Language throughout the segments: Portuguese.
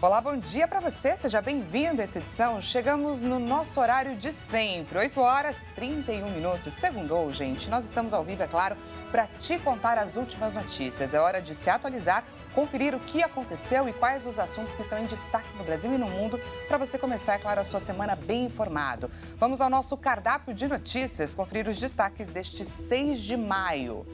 Olá, bom dia para você, seja bem-vindo a essa edição. Chegamos no nosso horário de sempre, 8 horas 31 minutos. Segundou, gente. Nós estamos ao vivo, é claro, para te contar as últimas notícias. É hora de se atualizar, conferir o que aconteceu e quais os assuntos que estão em destaque no Brasil e no mundo, para você começar, é claro, a sua semana bem informado. Vamos ao nosso cardápio de notícias, conferir os destaques deste 6 de maio.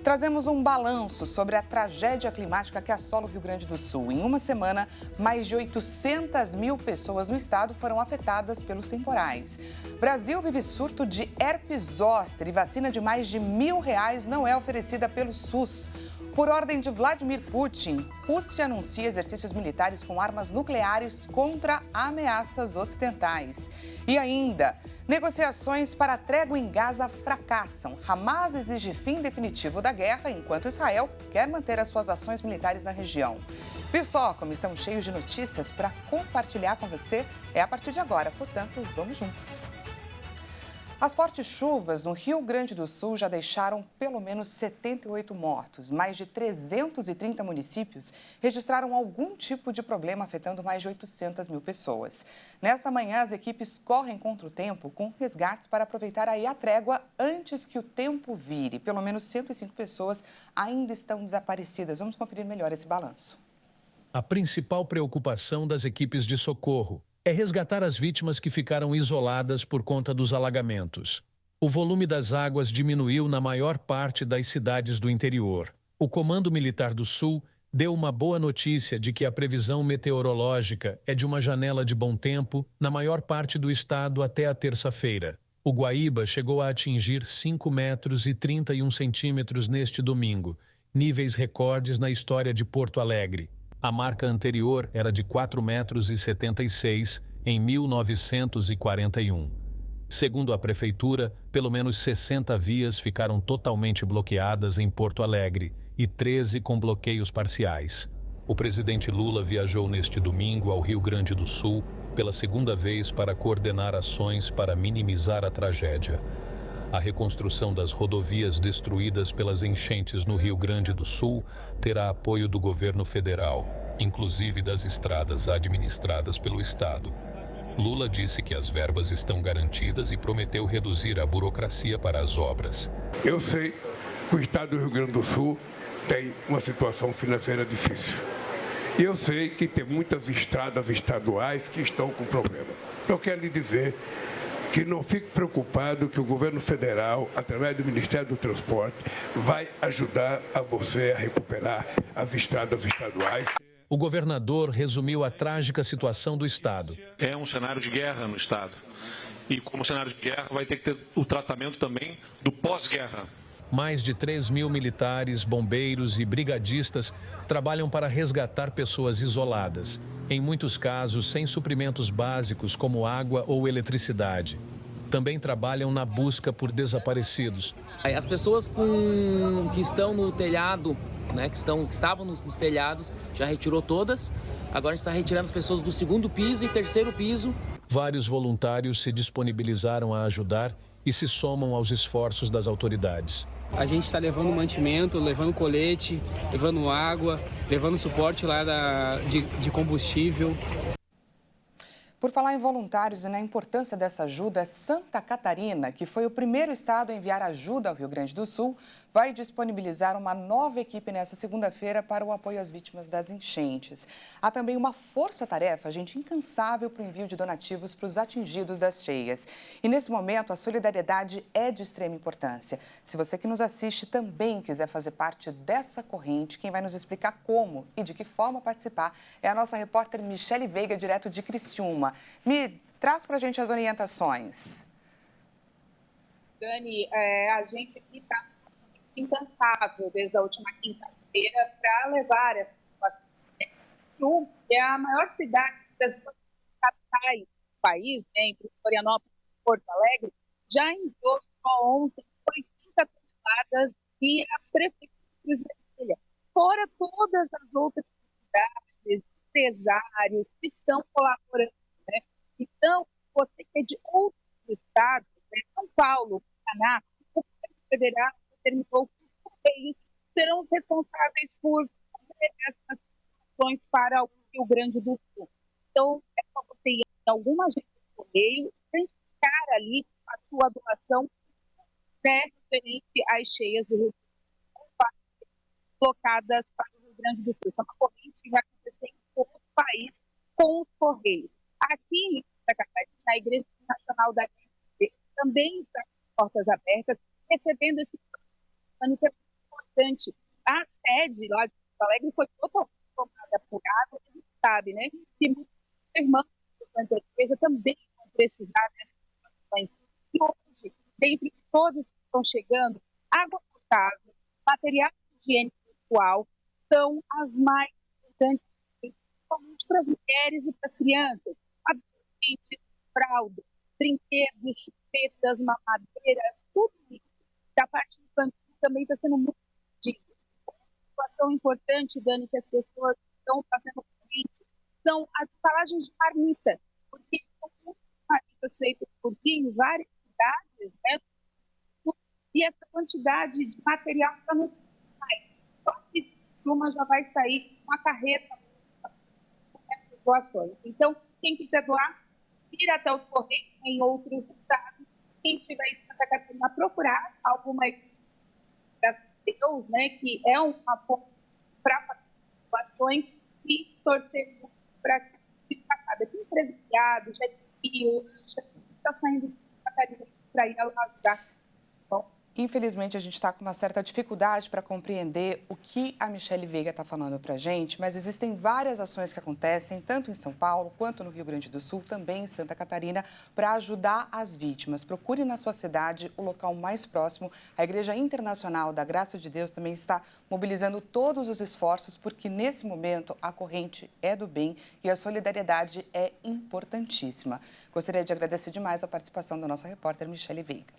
Trazemos um balanço sobre a tragédia climática que assola o Rio Grande do Sul. Em uma semana, mais de 800 mil pessoas no estado foram afetadas pelos temporais. Brasil vive surto de herpes zoster e vacina de mais de R$ 1.000 não é oferecida pelo SUS. Por ordem de Vladimir Putin, Rússia anuncia exercícios militares com armas nucleares contra ameaças ocidentais. E ainda, negociações para a trégua em Gaza fracassam. Hamas exige fim definitivo da guerra, enquanto Israel quer manter as suas ações militares na região. Viu só como estamos cheios de notícias para compartilhar com você? É a partir de agora, portanto, vamos juntos. As fortes chuvas no Rio Grande do Sul já deixaram pelo menos 78 mortos. Mais de 330 municípios registraram algum tipo de problema afetando mais de 800 mil pessoas. Nesta manhã, as equipes correm contra o tempo com resgates para aproveitar aí a trégua antes que o tempo vire. Pelo menos 105 pessoas ainda estão desaparecidas. Vamos conferir melhor esse balanço. A principal preocupação das equipes de socorro é resgatar as vítimas que ficaram isoladas por conta dos alagamentos. O volume das águas diminuiu na maior parte das cidades do interior. O Comando Militar do Sul deu uma boa notícia de que a previsão meteorológica é de uma janela de bom tempo na maior parte do estado até a terça-feira. O Guaíba chegou a atingir 5 metros e 31 centímetros neste domingo, níveis recordes na história de Porto Alegre. A marca anterior era de 4,76 metros em 1941. Segundo a Prefeitura, pelo menos 60 vias ficaram totalmente bloqueadas em Porto Alegre e 13 com bloqueios parciais. O presidente Lula viajou neste domingo ao Rio Grande do Sul pela segunda vez para coordenar ações para minimizar a tragédia. A reconstrução das rodovias destruídas pelas enchentes no Rio Grande do Sul terá apoio do governo federal, inclusive das estradas administradas pelo estado. Lula disse que as verbas estão garantidas e prometeu reduzir a burocracia para as obras. Eu sei que o estado do Rio Grande do Sul tem uma situação financeira difícil. Eu sei que tem muitas estradas estaduais que estão com problema. Eu quero lhe dizer que não fique preocupado que o governo federal, através do Ministério do Transporte, vai ajudar a você a recuperar as estradas estaduais. O governador resumiu a trágica situação do estado. É um cenário de guerra no estado. E como cenário de guerra, vai ter que ter o tratamento também do pós-guerra. Mais de 3 mil militares, bombeiros e brigadistas trabalham para resgatar pessoas isoladas, em muitos casos sem suprimentos básicos como água ou eletricidade. Também trabalham na busca por desaparecidos. As pessoas que estão no telhado, né, que estavam nos telhados, já retirou todas. Agora a gente está retirando as pessoas do segundo piso e terceiro piso. Vários voluntários se disponibilizaram a ajudar e se somam aos esforços das autoridades. A gente está levando mantimento, levando colete, levando água, levando suporte lá de combustível. Por falar em voluntários e na importância dessa ajuda, Santa Catarina, que foi o primeiro estado a enviar ajuda ao Rio Grande do Sul, vai disponibilizar uma nova equipe nesta segunda-feira para o apoio às vítimas das enchentes. Há também uma força-tarefa, gente incansável para o envio de donativos para os atingidos das cheias. E nesse momento, a solidariedade é de extrema importância. Se você que nos assiste também quiser fazer parte dessa corrente, quem vai nos explicar como e de que forma participar é a nossa repórter Michele Veiga, direto de Criciúma. Me traz para a gente as orientações. Dani, a gente aqui está incansável desde a última quinta-feira para levar essa situação. Que é a maior cidade das capitais do país, né, entre Florianópolis e Porto Alegre, já enviou só ontem 80 toneladas e a Prefeitura de Brasília. Fora todas as outras cidades, empresários que estão colaborando. Né? Então, você que é de outros estados, né, São Paulo, Paraná, o governo federal determinou que os Correios serão responsáveis por fazer essas ações para o Rio Rio Grande do Sul. Então, é só você ir em alguma agência de correio, identificar ali a sua doação, né, referente às cheias do Rio Grande do Sul, locadas para o Rio Grande do Sul. É uma corrente que vai acontecer em todo o país com os correios. Aqui em Santa Catarina, a Igreja Nacional da Igreja também está com portas abertas, recebendo esse plano que é muito importante. A sede lá de Porto Alegre foi totalmente tomada por água, a gente sabe, né? Que muitos irmãos da igreja também vão precisar dessas situações. E hoje, dentre todos que estão chegando, água potável, material higiênico pessoal são as mais importantes, principalmente para as mulheres e para as crianças. Absorventes, fraldas, brinquedos, chupetas, mamadeiras, tudo isso. Da parte infantil também está sendo muito pedido. Uma situação importante, Dani, que as pessoas estão fazendo são as embalagens de marmita, porque são muitas marmitas feitas por em várias cidades, né? E essa quantidade de material está no site. Só que uma já vai sair uma carreta com essas doações. Então, quem quiser doar, ir até os correios em outros estados. Quem estiver em Santa Catarina, procurar alguma igreja de Deus, né, que é uma fonte para fazer doações e torcer para que se acabe. Tem empresariado, já está saindo de Santa Catarina para ir ajudar. Bom. Infelizmente, a gente está com uma certa dificuldade para compreender o que a Michele Veiga está falando para a gente, mas existem várias ações que acontecem, tanto em São Paulo quanto no Rio Grande do Sul, também em Santa Catarina, para ajudar as vítimas. Procure na sua cidade o local mais próximo. A Igreja Internacional da Graça de Deus também está mobilizando todos os esforços, porque nesse momento a corrente é do bem e a solidariedade é importantíssima. Gostaria de agradecer demais a participação da nossa repórter Michele Veiga.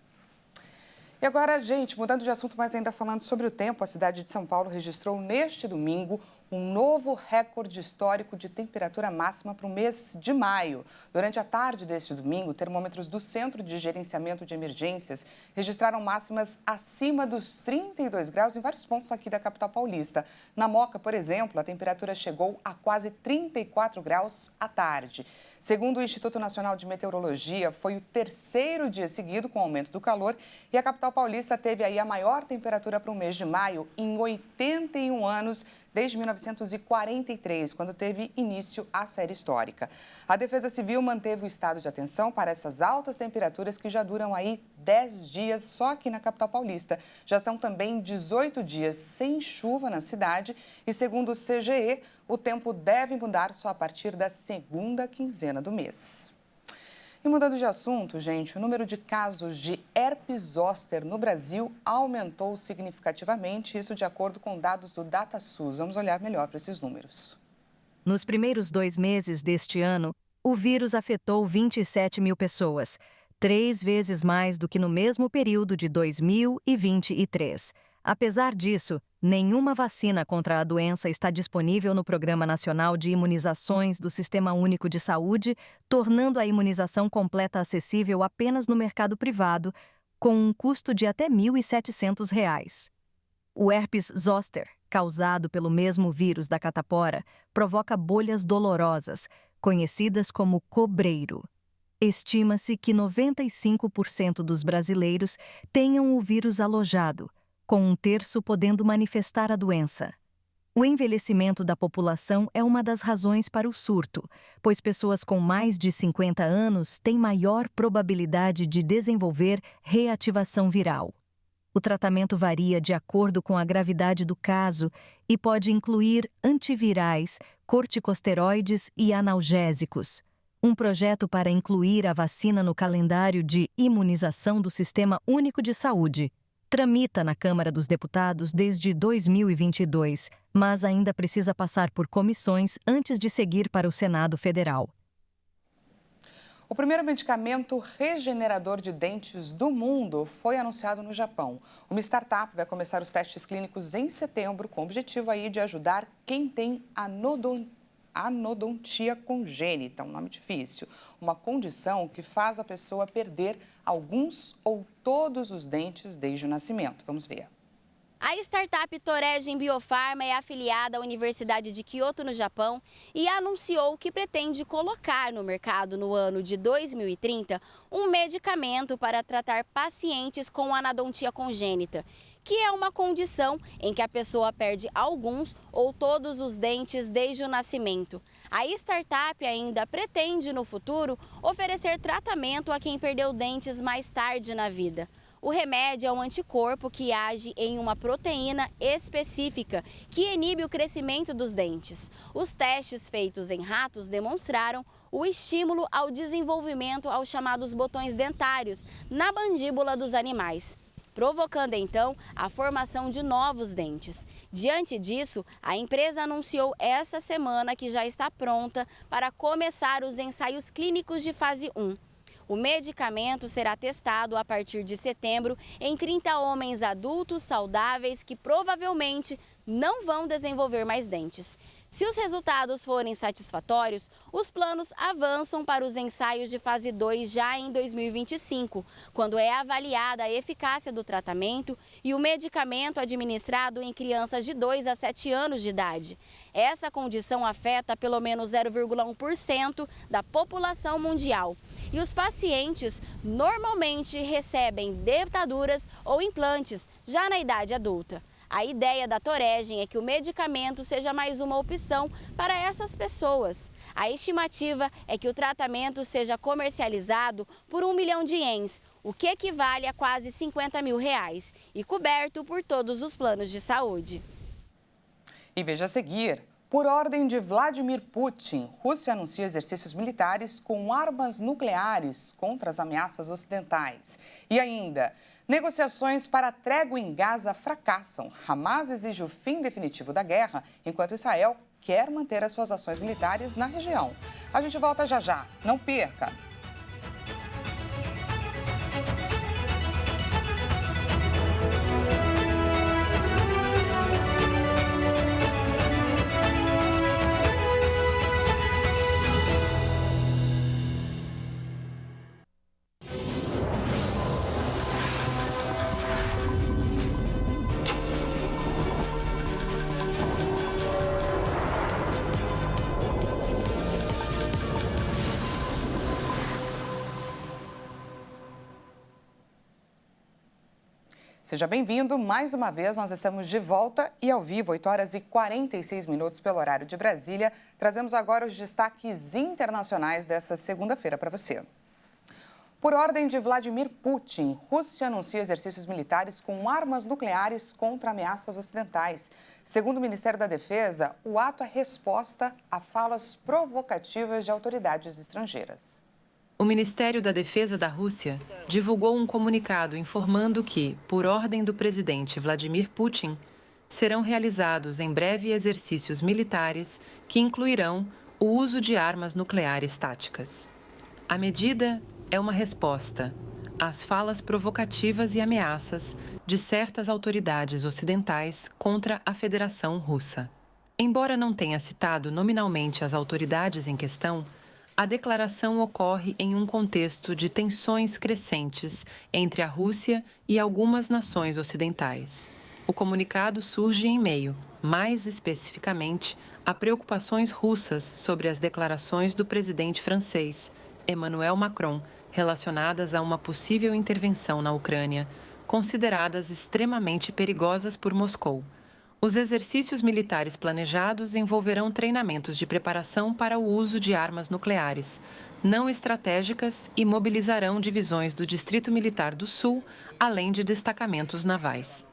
E agora, gente, mudando de assunto, mas ainda falando sobre o tempo, a cidade de São Paulo registrou neste domingo um novo recorde histórico de temperatura máxima para o mês de maio. Durante a tarde deste domingo, termômetros do Centro de Gerenciamento de Emergências registraram máximas acima dos 32 graus em vários pontos aqui da capital paulista. Na Moca, por exemplo, a temperatura chegou a quase 34 graus à tarde. Segundo o Instituto Nacional de Meteorologia, foi o terceiro dia seguido com aumento do calor e a capital paulista teve aí a maior temperatura para o mês de maio em 81 anos, desde 1943, quando teve início a série histórica. A Defesa Civil manteve o estado de atenção para essas altas temperaturas que já duram aí 10 dias só aqui na capital paulista. Já são também 18 dias sem chuva na cidade e, segundo o CGE, o tempo deve mudar só a partir da segunda quinzena do mês. E mudando de assunto, gente, o número de casos de herpes zoster no Brasil aumentou significativamente, isso de acordo com dados do DataSUS. Vamos olhar melhor para esses números. Nos primeiros 2 meses deste ano, o vírus afetou 27 mil pessoas, 3 vezes mais do que no mesmo período de 2023. Apesar disso, nenhuma vacina contra a doença está disponível no Programa Nacional de Imunizações do Sistema Único de Saúde, tornando a imunização completa acessível apenas no mercado privado, com um custo de até R$ 1.700. O herpes zoster, causado pelo mesmo vírus da catapora, provoca bolhas dolorosas, conhecidas como cobreiro. Estima-se que 95% dos brasileiros tenham o vírus alojado, com 1/3 podendo manifestar a doença. O envelhecimento da população é uma das razões para o surto, pois pessoas com mais de 50 anos têm maior probabilidade de desenvolver reativação viral. O tratamento varia de acordo com a gravidade do caso e pode incluir antivirais, corticosteroides e analgésicos. Um projeto para incluir a vacina no calendário de imunização do Sistema Único de Saúde tramita na Câmara dos Deputados desde 2022, mas ainda precisa passar por comissões antes de seguir para o Senado Federal. O primeiro medicamento regenerador de dentes do mundo foi anunciado no Japão. Uma startup vai começar os testes clínicos em setembro, com o objetivo aí de ajudar quem tem anodontia congênita, um nome difícil, uma condição que faz a pessoa perder alguns ou todos os dentes desde o nascimento. Vamos ver. A startup Toregem Biofarma é afiliada à Universidade de Kyoto, no Japão, e anunciou que pretende colocar no mercado no ano de 2030 um medicamento para tratar pacientes com anadontia congênita, que é uma condição em que a pessoa perde alguns ou todos os dentes desde o nascimento. A startup ainda pretende, no futuro, oferecer tratamento a quem perdeu dentes mais tarde na vida. O remédio é um anticorpo que age em uma proteína específica que inibe o crescimento dos dentes. Os testes feitos em ratos demonstraram o estímulo ao desenvolvimento aos chamados botões dentários na mandíbula dos animais, provocando então a formação de novos dentes. Diante disso, a empresa anunciou esta semana que já está pronta para começar os ensaios clínicos de fase 1. O medicamento será testado a partir de setembro em 30 homens adultos saudáveis que provavelmente não vão desenvolver mais dentes. Se os resultados forem satisfatórios, os planos avançam para os ensaios de fase 2 já em 2025, quando é avaliada a eficácia do tratamento e o medicamento administrado em crianças de 2 a 7 anos de idade. Essa condição afeta pelo menos 0,1% da população mundial. E os pacientes normalmente recebem dentaduras ou implantes já na idade adulta. A ideia da Toregem é que o medicamento seja mais uma opção para essas pessoas. A estimativa é que o tratamento seja comercializado por 1 milhão de ienes, o que equivale a quase R$50 mil, e coberto por todos os planos de saúde. E veja a seguir. Por ordem de Vladimir Putin, Rússia anuncia exercícios militares com armas nucleares contra as ameaças ocidentais. E ainda, negociações para trégua em Gaza fracassam. Hamas exige o fim definitivo da guerra, enquanto Israel quer manter as suas ações militares na região. A gente volta já já. Não perca! Seja bem-vindo. Mais uma vez, nós estamos de volta e ao vivo, 8 horas e 46 minutos pelo horário de Brasília. Trazemos agora os destaques internacionais dessa segunda-feira para você. Por ordem de Vladimir Putin, Rússia anuncia exercícios militares com armas nucleares contra ameaças ocidentais. Segundo o Ministério da Defesa, o ato é resposta a falas provocativas de autoridades estrangeiras. O Ministério da Defesa da Rússia divulgou um comunicado informando que, por ordem do presidente Vladimir Putin, serão realizados em breve exercícios militares que incluirão o uso de armas nucleares táticas. A medida é uma resposta às falas provocativas e ameaças de certas autoridades ocidentais contra a Federação Russa. Embora não tenha citado nominalmente as autoridades em questão, a declaração ocorre em um contexto de tensões crescentes entre a Rússia e algumas nações ocidentais. O comunicado surge em meio, mais especificamente, a preocupações russas sobre as declarações do presidente francês, Emmanuel Macron, relacionadas a uma possível intervenção na Ucrânia, consideradas extremamente perigosas por Moscou. Os exercícios militares planejados envolverão treinamentos de preparação para o uso de armas nucleares, não estratégicas, e mobilizarão divisões do Distrito Militar do Sul, além de destacamentos navais.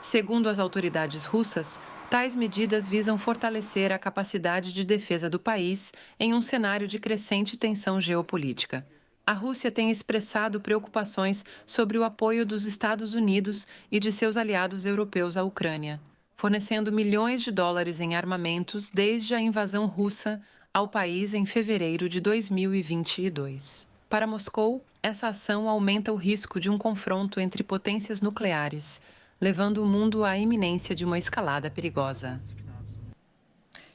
Segundo as autoridades russas, tais medidas visam fortalecer a capacidade de defesa do país em um cenário de crescente tensão geopolítica. A Rússia tem expressado preocupações sobre o apoio dos Estados Unidos e de seus aliados europeus à Ucrânia, fornecendo milhões de dólares em armamentos desde a invasão russa ao país em fevereiro de 2022. Para Moscou, essa ação aumenta o risco de um confronto entre potências nucleares, levando o mundo à iminência de uma escalada perigosa.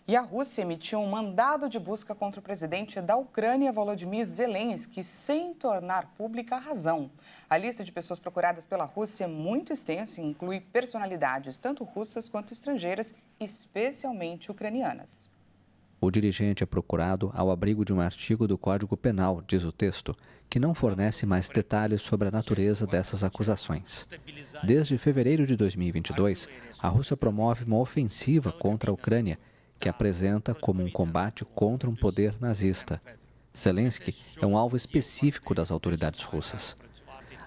E a Rússia emitiu um mandado de busca contra o presidente da Ucrânia, Volodymyr Zelensky, sem tornar pública a razão. A lista de pessoas procuradas pela Rússia é muito extensa e inclui personalidades tanto russas quanto estrangeiras, especialmente ucranianas. O dirigente é procurado ao abrigo de um artigo do Código Penal, diz o texto, que não fornece mais detalhes sobre a natureza dessas acusações. Desde fevereiro de 2022, a Rússia promove uma ofensiva contra a Ucrânia, que apresenta como um combate contra um poder nazista. Zelensky é um alvo específico das autoridades russas.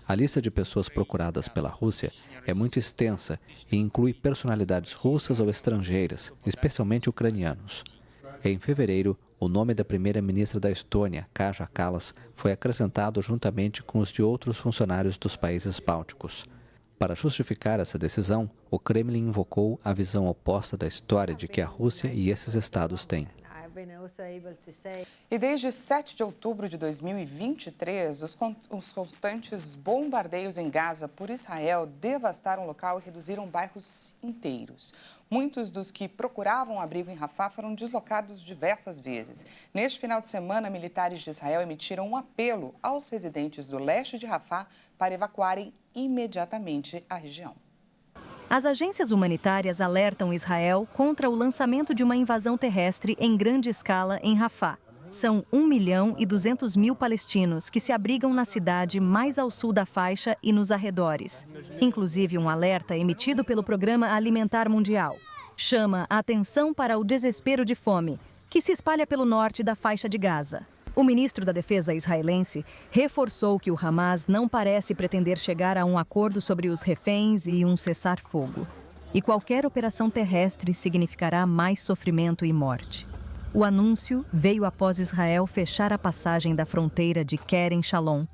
A lista de pessoas procuradas pela Rússia é muito extensa e inclui personalidades russas ou estrangeiras, especialmente ucranianos. Em fevereiro, o nome da primeira-ministra da Estônia, Kaja Kallas, foi acrescentado juntamente com os de outros funcionários dos países bálticos. Para justificar essa decisão, o Kremlin invocou a visão oposta da história de que a Rússia e esses estados têm. E desde 7 de outubro de 2023, os constantes bombardeios em Gaza por Israel devastaram o local e reduziram bairros inteiros. Muitos dos que procuravam abrigo em Rafah foram deslocados diversas vezes. Neste final de semana, militares de Israel emitiram um apelo aos residentes do leste de Rafah para evacuarem imediatamente a região. As agências humanitárias alertam Israel contra o lançamento de uma invasão terrestre em grande escala em Rafah. São 1.200.000 palestinos que se abrigam na cidade mais ao sul da faixa e nos arredores. Inclusive, um alerta emitido pelo Programa Alimentar Mundial chama a atenção para o desespero de fome, que se espalha pelo norte da faixa de Gaza. O ministro da Defesa israelense reforçou que o Hamas não parece pretender chegar a um acordo sobre os reféns e um cessar-fogo. E qualquer operação terrestre significará mais sofrimento e morte. O anúncio veio após Israel fechar a passagem da fronteira de Kerem Shalom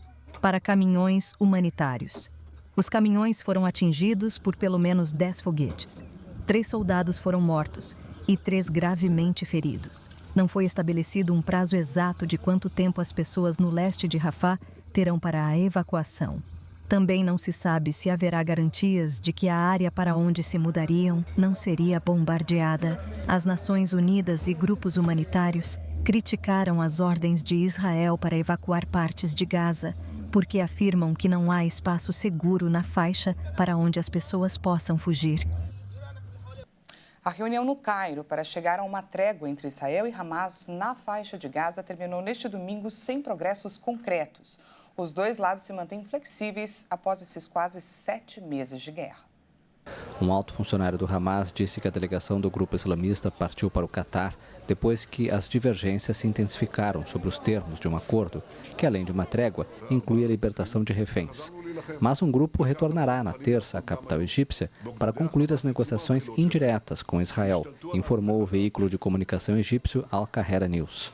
para caminhões humanitários. Os caminhões foram atingidos por pelo menos 10 foguetes. 3 soldados foram mortos e 3 gravemente feridos. Não foi estabelecido um prazo exato de quanto tempo as pessoas no leste de Rafah terão para a evacuação. Também não se sabe se haverá garantias de que a área para onde se mudariam não seria bombardeada. As Nações Unidas e grupos humanitários criticaram as ordens de Israel para evacuar partes de Gaza, porque afirmam que não há espaço seguro na faixa para onde as pessoas possam fugir. A reunião no Cairo para chegar a uma trégua entre Israel e Hamas na faixa de Gaza terminou neste domingo sem progressos concretos. Os dois lados se mantêm flexíveis após esses quase 7 meses de guerra. Um alto funcionário do Hamas disse que a delegação do grupo islamista partiu para o Catar depois que as divergências se intensificaram sobre os termos de um acordo que, além de uma trégua, inclui a libertação de reféns. Mas um grupo retornará na terça à capital egípcia para concluir as negociações indiretas com Israel, informou o veículo de comunicação egípcio Al Qahera News.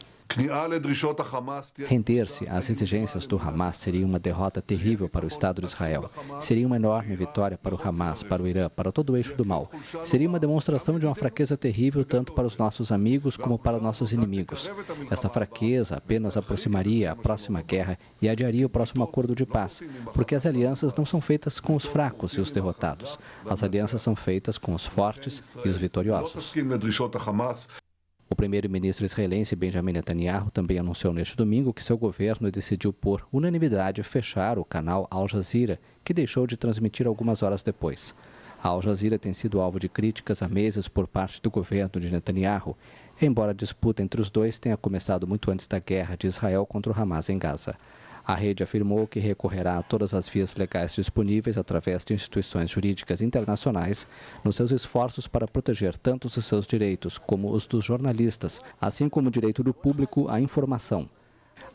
Render-se às exigências do Hamas seria uma derrota terrível para o Estado de Israel. Seria uma enorme vitória para o Hamas, para o Irã, para todo o eixo do mal. Seria uma demonstração de uma fraqueza terrível tanto para os nossos amigos como para os nossos inimigos. Esta fraqueza apenas aproximaria a próxima guerra e adiaria o próximo acordo de paz, porque as alianças não são feitas com os fracos e os derrotados. As alianças são feitas com os fortes e os vitoriosos. O primeiro-ministro israelense Benjamin Netanyahu também anunciou neste domingo que seu governo decidiu por unanimidade fechar o canal Al Jazeera, que deixou de transmitir algumas horas depois. A Al Jazeera tem sido alvo de críticas há meses por parte do governo de Netanyahu, embora a disputa entre os dois tenha começado muito antes da guerra de Israel contra o Hamas em Gaza. A rede afirmou que recorrerá a todas as vias legais disponíveis através de instituições jurídicas internacionais nos seus esforços para proteger tanto os seus direitos como os dos jornalistas, assim como o direito do público à informação.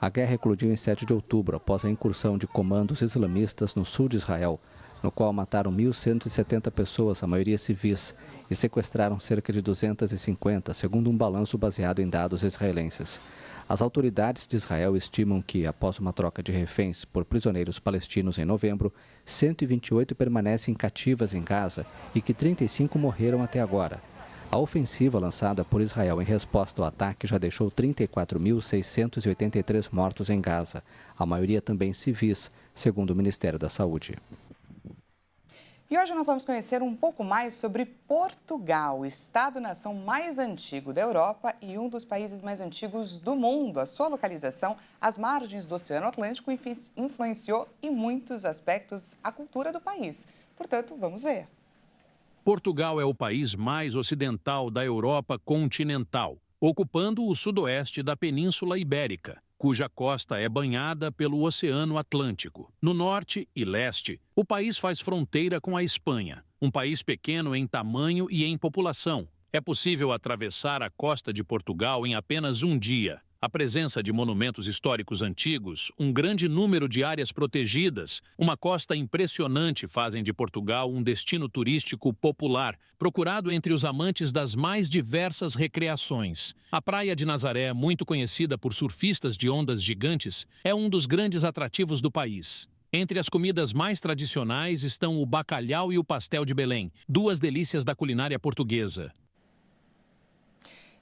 A guerra eclodiu em 7 de outubro, após a incursão de comandos islamistas no sul de Israel, no qual mataram 1.170 pessoas, a maioria civis, e sequestraram cerca de 250, segundo um balanço baseado em dados israelenses. As autoridades de Israel estimam que, após uma troca de reféns por prisioneiros palestinos em novembro, 128 permanecem cativas em Gaza e que 35 morreram até agora. A ofensiva lançada por Israel em resposta ao ataque já deixou 34.683 mortos em Gaza, a maioria também civis, segundo o Ministério da Saúde. E hoje nós vamos conhecer um pouco mais sobre Portugal, o Estado-nação mais antigo da Europa e um dos países mais antigos do mundo. A sua localização às margens do Oceano Atlântico influenciou em muitos aspectos a cultura do país. Portanto, vamos ver. Portugal é o país mais ocidental da Europa continental, ocupando o sudoeste da Península Ibérica, cuja costa é banhada pelo Oceano Atlântico. No norte e leste, o país faz fronteira com a Espanha, um país pequeno em tamanho e em população. É possível atravessar a costa de Portugal em apenas um dia. A presença de monumentos históricos antigos, um grande número de áreas protegidas, uma costa impressionante fazem de Portugal um destino turístico popular, procurado entre os amantes das mais diversas recreações. A Praia de Nazaré, muito conhecida por surfistas de ondas gigantes, é um dos grandes atrativos do país. Entre as comidas mais tradicionais estão o bacalhau e o pastel de Belém, duas delícias da culinária portuguesa.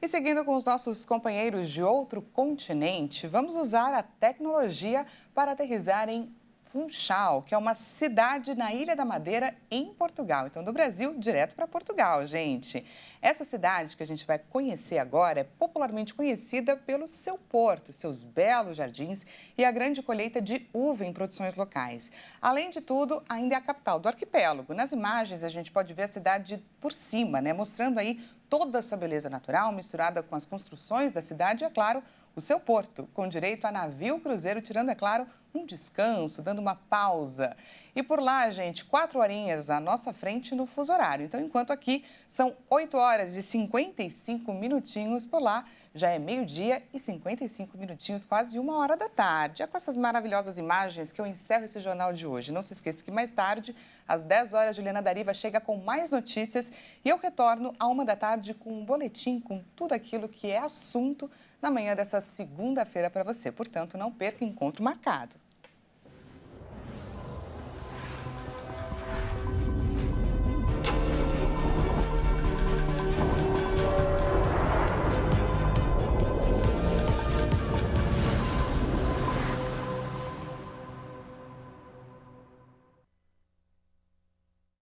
E seguindo com os nossos companheiros de outro continente, vamos usar a tecnologia para aterrissar em Funchal, que é uma cidade na Ilha da Madeira, em Portugal. Então, do Brasil, direto para Portugal, gente. Essa cidade que a gente vai conhecer agora é popularmente conhecida pelo seu porto, seus belos jardins e a grande colheita de uva em produções locais. Além de tudo, ainda é a capital do arquipélago. Nas imagens, a gente pode ver a cidade por cima, né? Mostrando aí toda a sua beleza natural, misturada com as construções da cidade e, é claro, o seu porto, com direito a navio cruzeiro, tirando, é claro, um descanso, dando uma pausa. E por lá, gente, 4 horinhas à nossa frente no fuso horário. Então, enquanto aqui são 8 horas e 55 minutinhos, por lá já é meio-dia e 55 minutinhos, quase 1 hora da tarde. É com essas maravilhosas imagens que eu encerro esse jornal de hoje. Não se esqueça que mais tarde, às 10 horas, Juliana Dariva chega com mais notícias e eu retorno à 1 da tarde com um boletim com tudo aquilo que é assunto na manhã dessa segunda-feira para você. Portanto, não perca encontro marcado.